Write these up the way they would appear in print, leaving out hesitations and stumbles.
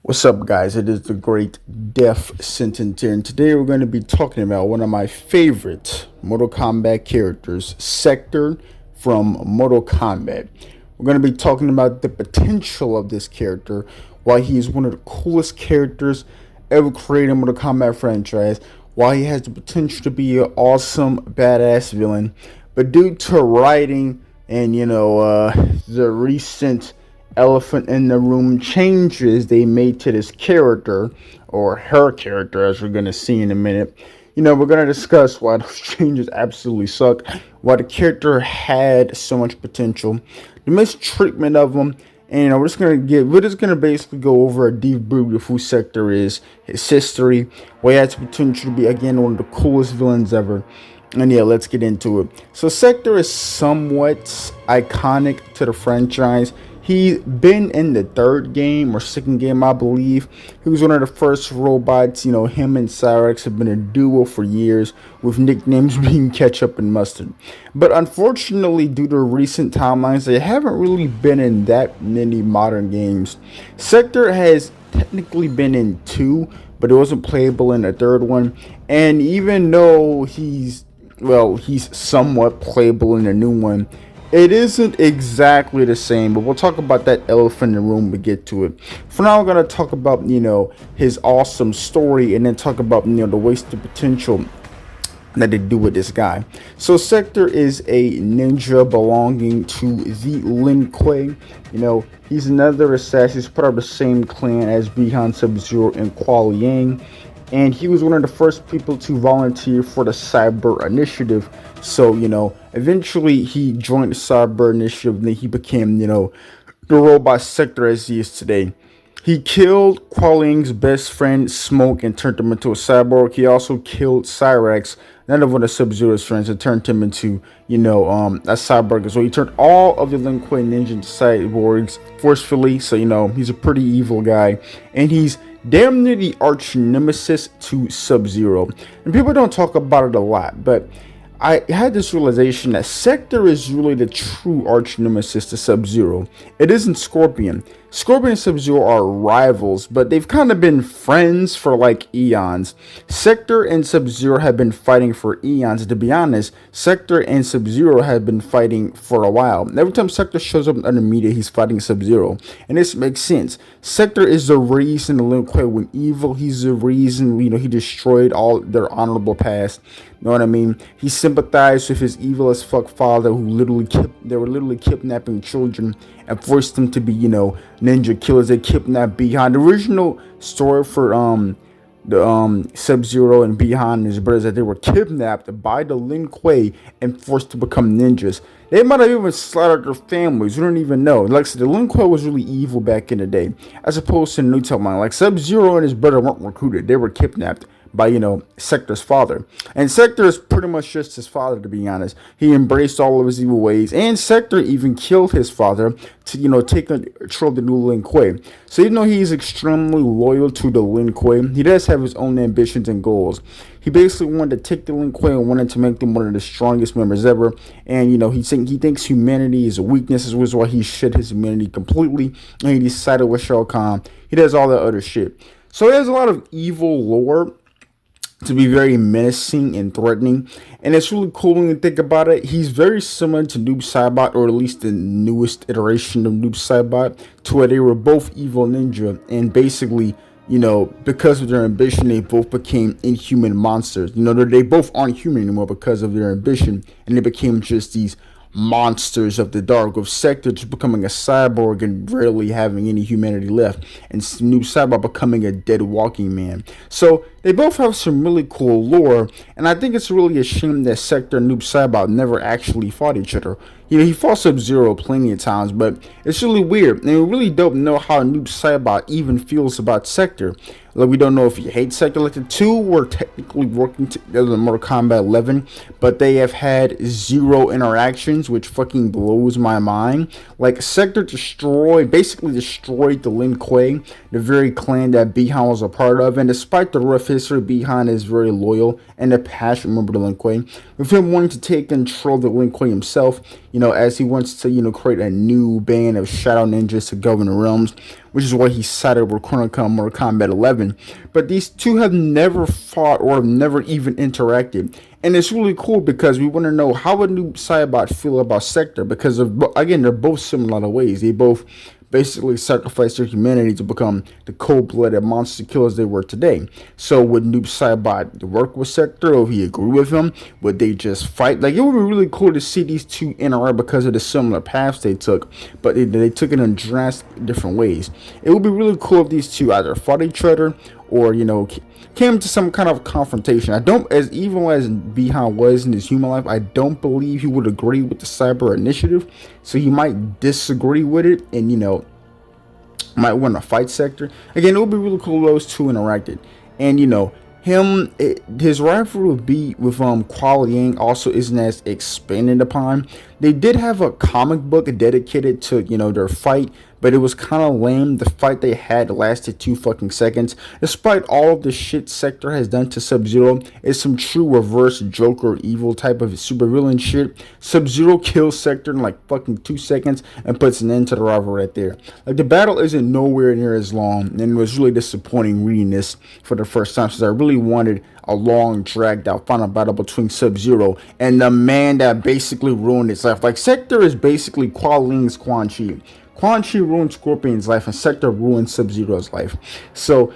What's up, guys? It is the great Death Sentence here, and today we're going to be talking about one of my favorite Mortal Kombat characters, Sector from Mortal Kombat. We're going to be talking about the potential of this character, why he is one of the coolest characters ever created in Mortal Kombat franchise, why he has the potential to be an awesome, badass villain, but due to writing and the recent elephant in the room changes they made to this character, or her character, as we're going to see in a minute. We're going to discuss why those changes absolutely suck, why the character had so much potential, the mistreatment of him, and we're just gonna basically go over a deep brief of who Sector is, his history, why he has potential to be again one of the coolest villains ever. And yeah, let's get into it. So Sector is somewhat iconic to the franchise. He's been in the third game or second game, I believe. He was one of the first robots. Him and Cyrax have been a duo for years, with nicknames being Ketchup and Mustard. But unfortunately, due to recent timelines, they haven't really been in that many modern games. Sector has technically been in two, but it wasn't playable in the third one. And even though he's somewhat playable in the new one, it isn't exactly the same, but we'll talk about that elephant in the room when we get to it. For now, we're going to talk about, his awesome story, and then talk about, the wasted potential that they do with this guy. So Sector is a ninja belonging to the Lin Kuei. He's another assassin. He's part of the same clan as Bihan, Sub-Zero, and Kuo Liang. And he was one of the first people to volunteer for the Cyber Initiative. So, eventually he joined the Cyber Initiative, and then he became, the robot Sector as he is today. He killed Kuo Liang's best friend, Smoke, and turned him into a cyborg. He also killed Cyrax, none of one of Sub-Zero's friends, and turned him into, a cyborg. So he turned all of the Lin Kuei ninja into cyborgs forcefully. So, he's a pretty evil guy. And he's damn near the arch nemesis to Sub-Zero. And people don't talk about it a lot, but I had this realization that Sector is really the true arch nemesis to Sub-Zero. It isn't Scorpion. Scorpion and Sub-Zero are rivals, but they've kind of been friends for like eons. Sector and Sub-Zero have been fighting for eons. To be honest, Sector and Sub-Zero have been fighting for a while. Every time Sector shows up in the media, he's fighting Sub-Zero. And this makes sense. Sector is the reason the Lin Kuei went evil. He's the reason, he destroyed all their honorable past. You know what I mean? He sympathized with his evil as fuck father, who they were literally kidnapping children and forced them to be, ninja killers. They kidnapped Bihan. The original story for Sub-Zero and Bihan and his brothers, that they were kidnapped by the Lin Kuei and forced to become ninjas. They might have even slaughtered their families. We don't even know. Like I said, the Lin Kuei was really evil back in the day, as opposed to the new timeline. Like Sub-Zero and his brother weren't recruited; they were kidnapped by Sector's father. And Sector is pretty much just his father, to be honest. He embraced all of his evil ways, and Sector even killed his father to take control of the new Lin Kuei. So even though he's extremely loyal to the Lin Kuei, he does have his own ambitions and goals. He basically wanted to take the Lin Kuei and wanted to make them one of the strongest members ever. And he thinks humanity is a weakness, which is why he shed his humanity completely, and he decided with Shao Kahn. He does all that other shit. So there's a lot of evil lore to be very menacing and threatening, and it's really cool when you think about it. He's very similar to Noob Saibot, or at least the newest iteration of Noob Saibot, to where they were both evil ninja, and basically, because of their ambition, they both became inhuman monsters. They both aren't human anymore because of their ambition, and they became just these monsters of the dark, with Sector just becoming a cyborg and rarely having any humanity left, and Noob Saibot becoming a dead walking man. So they both have some really cool lore, and I think it's really a shame that Sector and Noob Saibot never actually fought each other. He fought Sub-Zero plenty of times, but it's really weird, and we really don't know how Noob Saibot even feels about Sector. Like, we don't know if he hates Sector. Like, the two were technically working together in Mortal Kombat 11, but they have had zero interactions, which fucking blows my mind. Like, Sector basically destroyed the Lin Kuei, the very clan that Bihan was a part of, and despite the rough history, Bihan is very loyal and a passionate member of the Lin Kuei. With him wanting to take control of the Lin Kuei himself, as he wants to, create a new band of shadow ninjas to govern the realms, which is why he sided with Mortal Kombat 11. But these two have never fought or have never even interacted. And it's really cool because we want to know how would Noob Saibot feel about Sektor, because again, they're both similar in a lot of ways. They both basically sacrificed their humanity to become the cold-blooded monster killers they were today. So would Noob Saibot work with Sektor, or if he agree with him? Would they just fight? Like, it would be really cool to see these two interact because of the similar paths they took, but they took it in drastic different ways. It would be really cool if these two either fought each other or, came to some kind of confrontation. I don't, as evil as Bihan was in his human life, I don't believe he would agree with the cyber initiative. So he might disagree with it and, might want to fight Sektor. Again, it would be really cool if those two interacted. And, his rivalry with Kuala Yang also isn't as expanded upon. They did have a comic book dedicated to, their fight, but it was kind of lame. The fight they had lasted 2 fucking seconds. Despite all of the shit Sektor has done to Sub-Zero, it's some true reverse Joker evil type of supervillain shit. Sub-Zero kills Sektor in like fucking 2 seconds and puts an end to the rivalry right there. Like, the battle isn't nowhere near as long, and it was really disappointing reading this for the first time, since I really wanted a long, dragged out final battle between Sub-Zero and the man that basically ruined his life. Like, Sektor is basically Kuala Ling's Quan Chi. Quan Chi ruined Scorpion's life, and Sektor ruined Sub-Zero's life. So,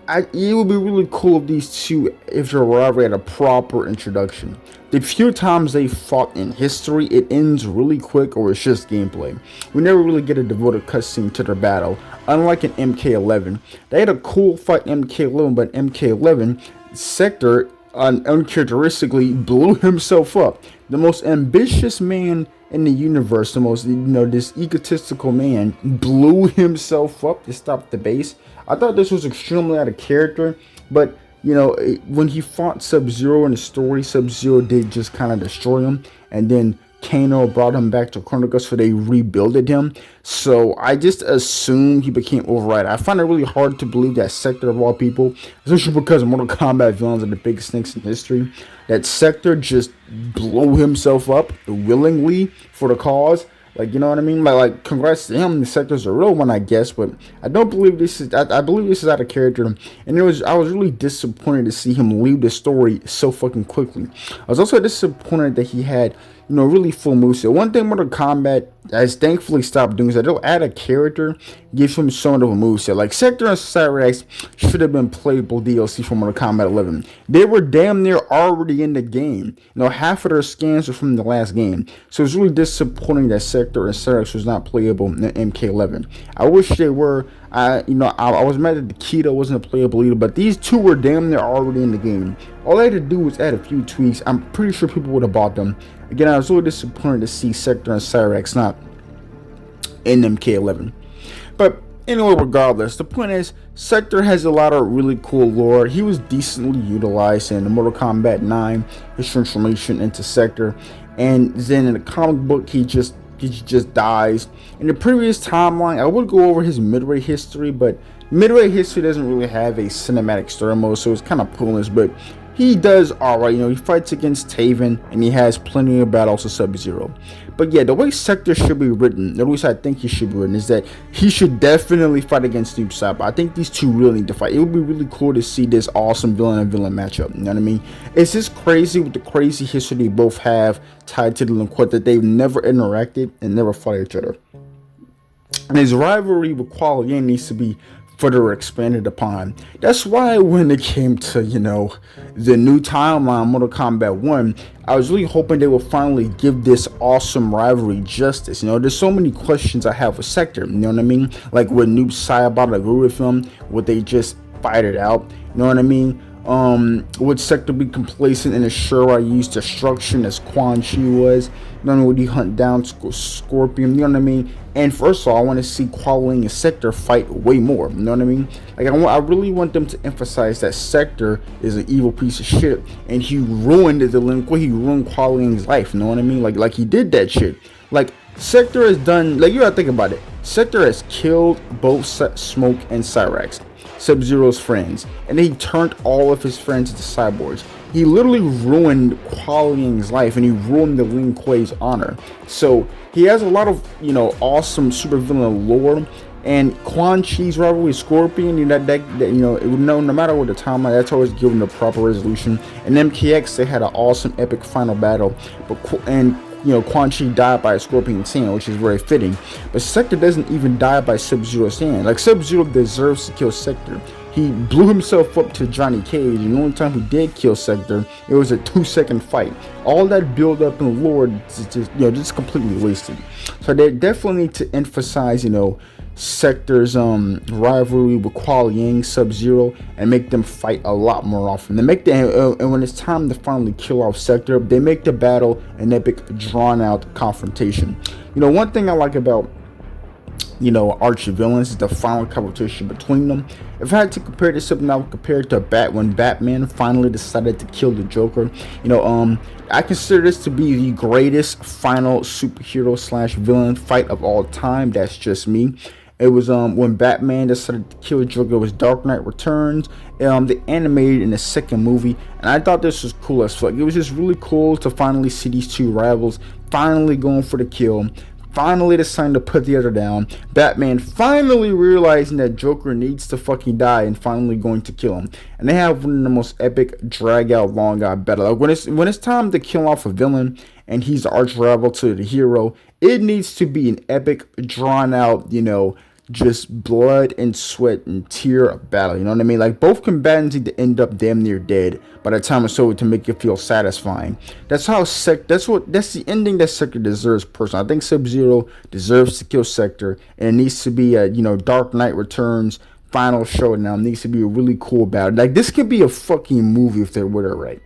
it would be really cool if these two, if their rivalry had a proper introduction. The few times they fought in history, it ends really quick or it's just gameplay. We never really get a devoted cutscene to their battle. Unlike in MK11, they had a cool fight in MK11, but MK11, Sektor uncharacteristically blew himself up. The most ambitious man in the universe, the most, this egotistical man, blew himself up to stop the base. I thought this was extremely out of character, but when he fought Sub-Zero in the story, Sub-Zero did just kind of destroy him, and then Kano brought him back to Chronicles, so they rebuilded him. So I just assumed he became override. I find it really hard to believe that Sektor, of all people, especially because Mortal Kombat villains are the biggest snakes in history, that Sektor just blew himself up willingly for the cause. Like, you know what I mean? Like congrats to him. The Sektor's a real one, I guess, but I don't believe this is. I believe this is out of character, and I was really disappointed to see him leave the story so fucking quickly. I was also disappointed that he had, really full moveset. One thing Mortal Kombat has thankfully stopped doing is that they'll add a character, give him somewhat of a moveset. Like Sektor and Cyrax should have been playable DLC for Mortal Kombat 11. They were damn near already in the game. Half of their scans were from the last game. So it's really disappointing that Sektor and Cyrax was not playable in MK11. I wish they were. I was mad that the Keto wasn't a playable either, but these two were damn near already in the game. All they had to do was add a few tweaks. I'm pretty sure people would have bought them. Again, I was really disappointed to see Sektor and Cyrax not in MK11. But anyway, regardless, the point is, Sektor has a lot of really cool lore. He was decently utilized in Mortal Kombat 9, his transformation into Sektor, and then in the comic book, he just dies. In the previous timeline, I would go over his Midway history, but Midway history doesn't really have a cinematic story mode, so it's kind of pointless, but he does alright. He fights against Taven, and he has plenty of battles with Sub-Zero. But yeah, the way Sektor should be written, at least I think he should be written, is that he should definitely fight against Noob Saibot. I think these two really need to fight. It would be really cool to see this awesome villain and villain matchup. You know what I mean? It's just crazy with the crazy history they both have tied to the Linquet that they've never interacted and never fought each other. And his rivalry with Kuala Yang needs to be further expanded upon. That's why when it came to, the new timeline, Mortal Kombat 1, I was really hoping they would finally give this awesome rivalry justice. There's so many questions I have with Sektor, you know what I mean? Like, would Noob Saibot agree with him? Would they just fight it out? You know what I mean? Would Sektor be complacent and assure I use destruction as Quan Chi was? Would he hunt down Scorpion? You know what I mean? And first of all, I want to see Kuala Ling and Sektor fight way more. You know what I mean? Like, I really want them to emphasize that Sektor is an evil piece of shit, and he ruined the Linquet. He ruined Kuala Ling's life. You know what I mean? Like he did that shit. Like, Sektor has done, like, you gotta think about it. Sektor has killed both Smoke and Cyrax, Sub-Zero's friends, and he turned all of his friends into cyborgs. He literally ruined Kuo Liang's life, and he ruined the Lin Kuei's honor. So he has a lot of, awesome supervillain lore. And Quan Chi's rivalry with Scorpion, no matter what the timeline, that's always given the proper resolution. And MKX, they had an awesome epic final battle, Quan Chi died by a Scorpion's hand, which is very fitting. But Sektor doesn't even die by Sub-Zero's hand. Like, Sub-Zero deserves to kill Sektor. He blew himself up to Johnny Cage, and the only time he did kill Sektor, it was a 2-second fight. All that build up in lore just completely wasted. So they definitely need to emphasize, Sektor's rivalry with Kuo Liang, Sub-Zero, and make them fight a lot more often. And when it's time to finally kill off Sektor, they make the battle an epic, drawn-out confrontation. One thing I like about arch villains is the final competition between them. If I had to compare this something, I would compare it to when Batman finally decided to kill the Joker. I consider this to be the greatest final superhero / villain fight of all time. That's just me. It was when Batman decided to kill Joker. It was Dark Knight Returns. They animated in the second movie, and I thought this was cool as fuck. It was just really cool to finally see these two rivals finally going for the kill. Finally deciding to put the other down. Batman finally realizing that Joker needs to fucking die and finally going to kill him. And they have one of the most epic drag out, long out battle. Like when it's time to kill off a villain and he's the arch rival to the hero, it needs to be an epic, drawn out, just blood and sweat and tear battle. You know what I mean? Like, both combatants need to end up damn near dead by the time it's over to make it feel satisfying. That's that's the ending that Sektor deserves personally. I think Sub-Zero deserves to kill Sektor, and it needs to be a Dark Knight Returns final showdown. It needs to be a really cool battle. Like, this could be a fucking movie if they were to write.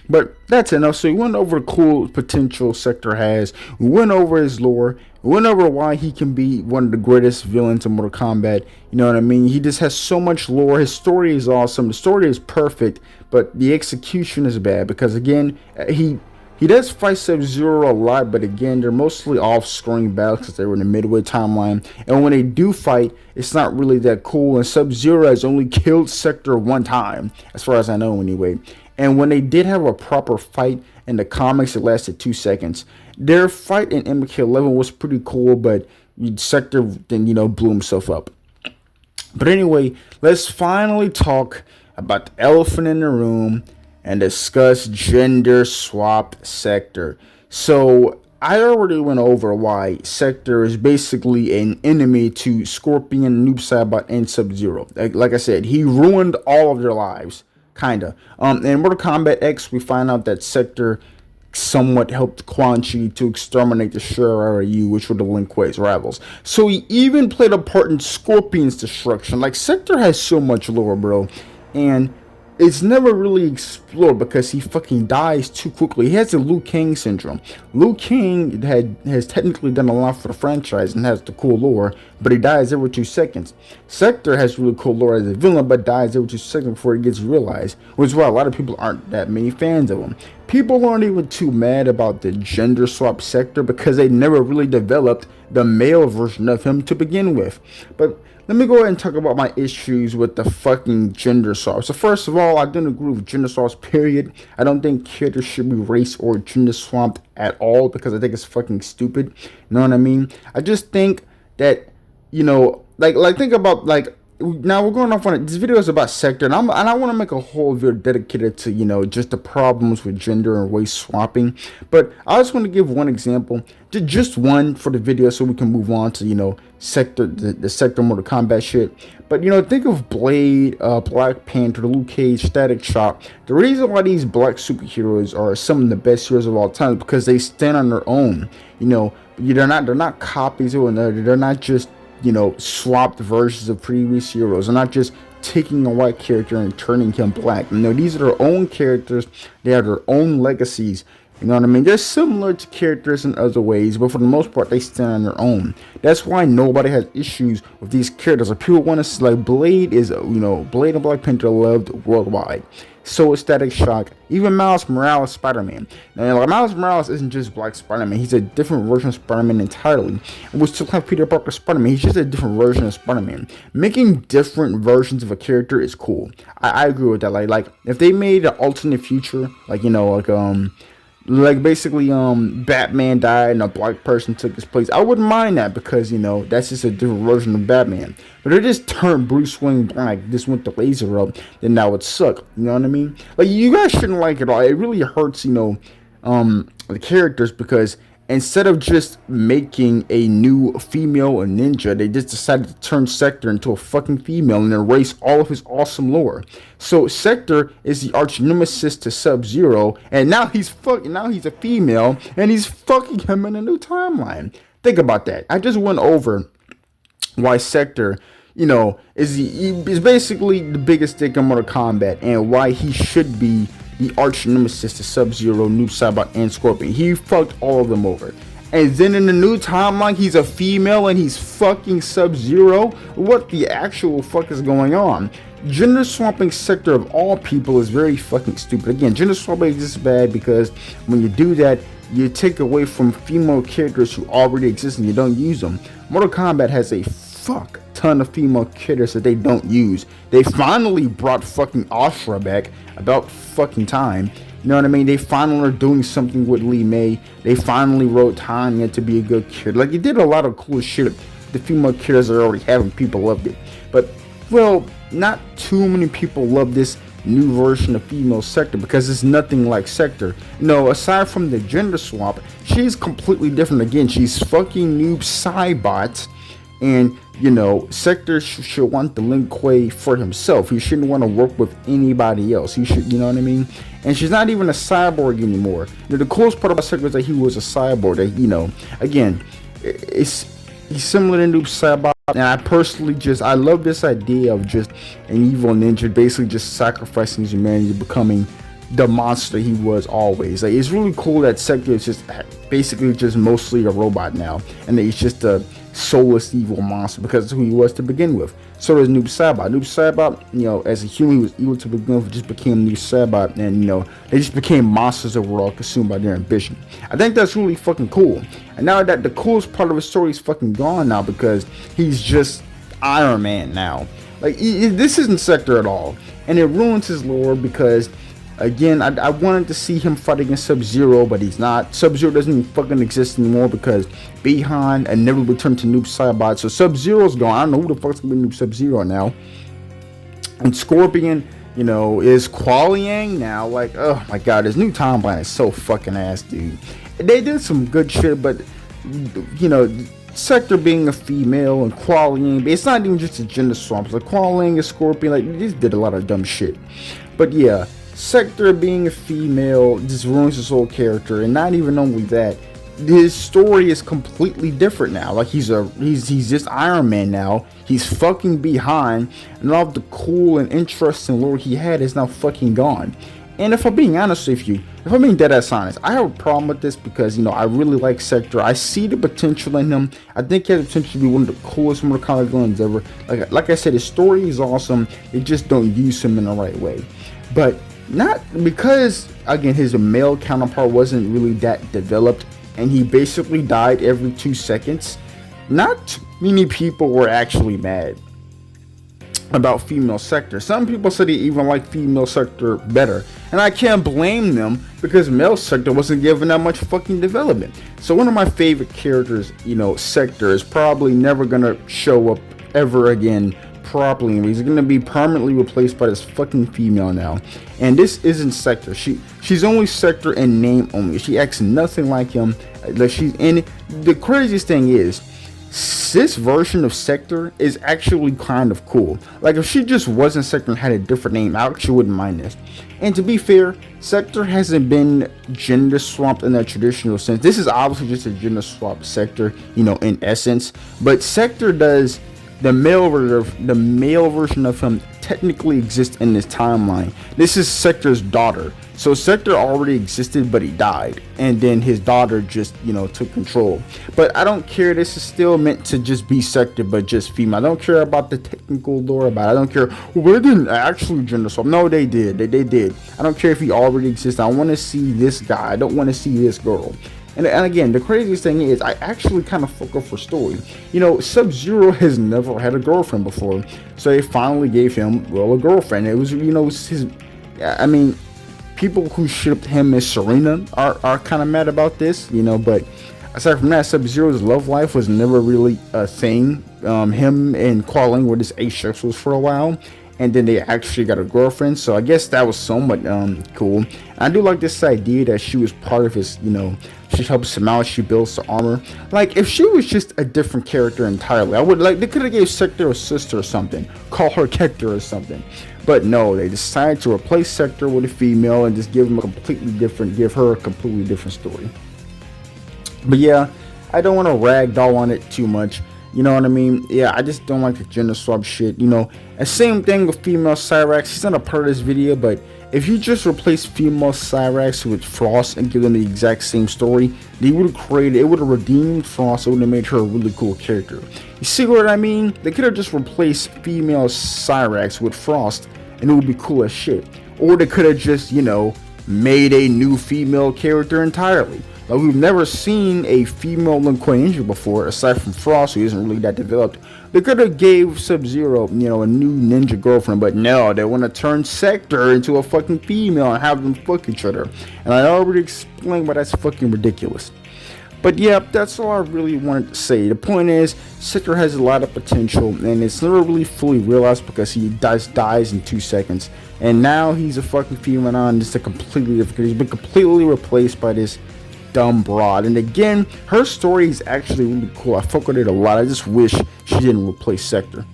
But that's enough. So we went over the cool potential Sektor has. We went over his lore. We went over why he can be one of the greatest villains in Mortal Kombat. You know what I mean? He just has so much lore. His story is awesome. The story is perfect, but the execution is bad because, again, he does fight Sub-Zero a lot, but again, they're mostly off-screen battles because they were in the midway timeline. And when they do fight, it's not really that cool. And Sub-Zero has only killed Sektor one time, as far as I know anyway. And when they did have a proper fight in the comics, it lasted 2 seconds. Their fight in MK11 was pretty cool, but Sektor then, blew himself up. But anyway, let's finally talk about the elephant in the room and discuss gender swap Sektor. So I already went over why Sektor is basically an enemy to Scorpion, Noob Saibot, and Sub-Zero. Like I said, he ruined all of their lives. Kinda. In Mortal Kombat X, we find out that Sektor somewhat helped Quan Chi to exterminate the Shirai-Ryu, which were the Lin Kuei's rivals. So he even played a part in Scorpion's destruction. Like, Sektor has so much lore, bro. And it's never really explored because he fucking dies too quickly. He has the Liu Kang syndrome. Liu Kang has technically done a lot for the franchise and has the cool lore, but he dies every 2 seconds. Sektor has really cool lore as a villain, but dies every 2 seconds before he gets realized, which is why a lot of people aren't that many fans of him. People aren't even too mad about the gender swap Sektor because they never really developed the male version of him to begin with. But let me go ahead and talk about my issues with the fucking gender swap. So first of all, I don't agree with gender swaps, period. I don't think characters should be race or gender swapped at all because I think it's fucking stupid. You know what I mean? I just think that, think about, now we're going off on it. This video is about Sektor, and I want to make a whole video dedicated to just the problems with gender and race swapping. But I just want to give one example, just one for the video, so we can move on to Sektor, the Sektor Mortal Kombat shit. But think of Blade, Black Panther, Luke Cage, Static Shock. The reason why these black superheroes are some of the best heroes of all time is because they stand on their own. They're not copies of another. They're not just swapped versions of previous heroes. They're not just taking a white character and turning him black. These are their own characters. They have their own legacies. You know what I mean? They're similar to characters in other ways, but for the most part, they stand on their own. That's why nobody has issues with these characters. Like, people want to see, like, Blade is, Blade and Black Panther loved worldwide. So is Static Shock, even Miles Morales Spider-Man. Now, like, Miles Morales isn't just Black Spider-Man, he's a different version of Spider-Man entirely. And we still have Peter Parker Spider-Man, he's just a different version of Spider-Man. Making different versions of a character is cool. I agree with that. Like if they made an alternate future, like basically Batman died and a black person took his place, I wouldn't mind that, because that's just a different version of Batman. But they just turned Bruce Wayne black, just went the laser up, then that would suck. You know what I mean? Like, you guys shouldn't like it all. It really hurts the characters, because instead of just making a new female a ninja, they just decided to turn Sektor into a fucking female and erase all of his awesome lore. So Sektor is the arch nemesis to Sub-Zero, and now he's a female, and he's fucking him in a new timeline. Think about that. I just went over why Sektor, is basically the biggest dick in Mortal Kombat, and why he should be the arch nemesis to Sub-Zero, Noob Saibot, and Scorpion. He fucked all of them over. And then in the new timeline, he's a female and he's fucking Sub-Zero? What the actual fuck is going on? Gender swapping Sektor of all people is very fucking stupid. Again, gender swapping is just bad, because when you do that, you take away from female characters who already exist and you don't use them. Mortal Kombat has a fuck ton of female characters that they don't use. They finally brought fucking Ashura back, about fucking time. You know what I mean? They finally are doing something with Lee May. They finally wrote Tanya to be a good kid. Like, it did a lot of cool shit. The female characters are already having, people loved it. But, well, not too many people love this new version of female Sektor, because it's nothing like Sektor. No, aside from the gender swap, she's completely different. Again, she's fucking Noob Saibot. And, Sektor should want the Lin Kuei for himself. He shouldn't want to work with anybody else. He should, you know what I mean? And she's not even a cyborg anymore. The coolest part about Sektor is that he was a cyborg. That, again, he's similar to Noob Saibot. And I personally I love this idea of just an evil ninja basically just sacrificing his humanity, becoming the monster he was always. Like, it's really cool that Sektor is just basically just mostly a robot now, and that he's just a soulless evil monster, because that's who he was to begin with. So does Noob Saibot. Noob Saibot, as a human, he was evil to begin with, just became Noob Saibot, and they just became monsters that were all consumed by their ambition. I think that's really fucking cool. And now that the coolest part of his story is fucking gone now, because he's just Iron Man now. Like, this isn't Sektor at all, and it ruins his lore, because again, I wanted to see him fight against Sub-Zero, but he's not. Sub-Zero doesn't even fucking exist anymore, because Bihan and never returned to Noob Saibot. So Sub-Zero's gone. I don't know who the fuck's gonna be Noob Sub-Zero now. And Scorpion, is Kuo Yang now. Like, oh my god, his new timeline is so fucking ass, dude. They did some good shit, but Sektor being a female and Kuo Yang, it's not even just a gender swap. It's like Kuo Yang and Scorpion, like, they just did a lot of dumb shit. But yeah, Sektor being a female just ruins his whole character, and not even only that, his story is completely different now. Like, he's just Iron Man now. He's fucking behind, and all of the cool and interesting lore he had is now fucking gone. And if I'm being honest with you, if I'm being dead ass honest, I have a problem with this, because I really like Sektor. I see the potential in him. I think he has the potential to be one of the coolest Mortal Kombat villains ever. Like I said, his story is awesome. They just don't use him in the right way. But not because, again, his male counterpart wasn't really that developed, and he basically died every 2 seconds. Not many people were actually mad about female Sektor. Some people said they even like female Sektor better, and I can't blame them, because male Sektor wasn't given that much fucking development. So one of my favorite characters, Sektor, is probably never gonna show up ever again properly. He's gonna be permanently replaced by this fucking female now, and this isn't Sektor. She's only Sektor in name only. She acts nothing like him. And the craziest thing is, this version of Sektor is actually kind of cool. Like, if she just wasn't Sektor and had a different name, I actually wouldn't mind this. And to be fair, Sektor hasn't been gender swapped in that traditional sense. This is obviously just a gender swap Sektor, in essence. But Sektor does the male version of him technically exist in this timeline. This is Sektor's daughter. So Sektor already existed, but he died, and then his daughter just, took control. But I don't care. This is still meant to just be Sektor, but just female. I don't care about the technical lore about it. I don't care. Well, they didn't actually gender swap. No, they did. They did. I don't care if he already exists. I want to see this guy. I don't want to see this girl. And again, the craziest thing is, I actually kind of fuck up for story. Sub-Zero has never had a girlfriend before, so they finally gave him, a girlfriend. It was, his. I mean, people who shipped him as Serena are kind of mad about this, but aside from that, Sub-Zero's love life was never really a thing. Him and Qualing were just asexuals for a while, and then they actually got a girlfriend, so I guess that was somewhat cool. I do like this idea that she was part of his, she helps him out, she builds the armor. Like, if she was just a different character entirely, I would, they could have gave Sektor a sister or something, call her Kector or something. But no, they decided to replace Sektor with a female and just give her a completely different story. But yeah, I don't want to ragdoll on it too much. You know what I mean? Yeah, I just don't like the gender swap shit. And same thing with female Cyrax. He's not a part of this video, but if you just replace female Cyrax with Frost and give them the exact same story, it would have redeemed Frost. It would have made her a really cool character. You see what I mean? They could have just replaced female Cyrax with Frost, and it would be cool as shit. Or they could have just, made a new female character entirely. Like, we've never seen a female Lin Kuei Ninja before, aside from Frost, who isn't really that developed. They could have gave Sub-Zero, a new ninja girlfriend, but no, they want to turn Sektor into a fucking female and have them fuck each other. And I already explained why that's fucking ridiculous. But yeah, that's all I really wanted to say. The point is, Sektor has a lot of potential, and it's never really fully realized because he dies in 2 seconds. And now he's a fucking phenomenon, just a completely different. He's been completely replaced by this dumb broad. And again, her story is actually really cool. I fuck with it a lot. I just wish she didn't replace Sektor.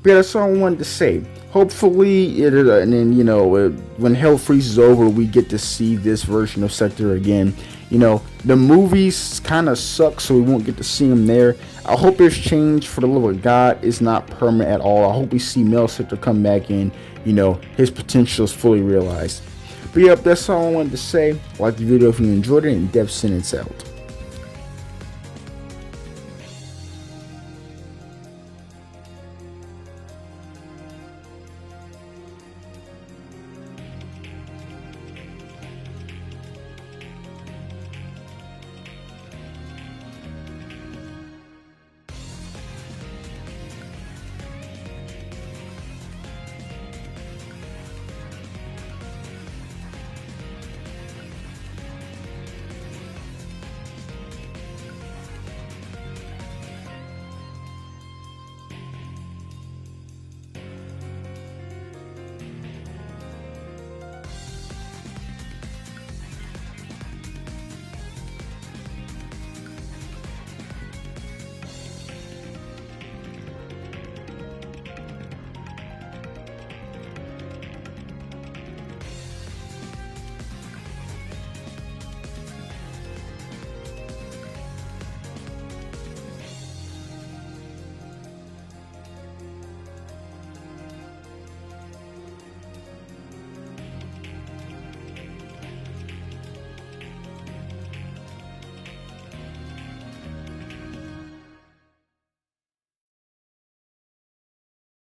But yeah, that's all I wanted to say. Hopefully, and then when Hell freezes over, we get to see this version of Sektor again. The movies kind of suck, so we won't get to see him there. I hope his change for the love of God is not permanent at all. I hope we see male Sektor come back in. His potential is fully realized. But yep, that's all I wanted to say. Like the video if you enjoyed it, and Dev Sentence out.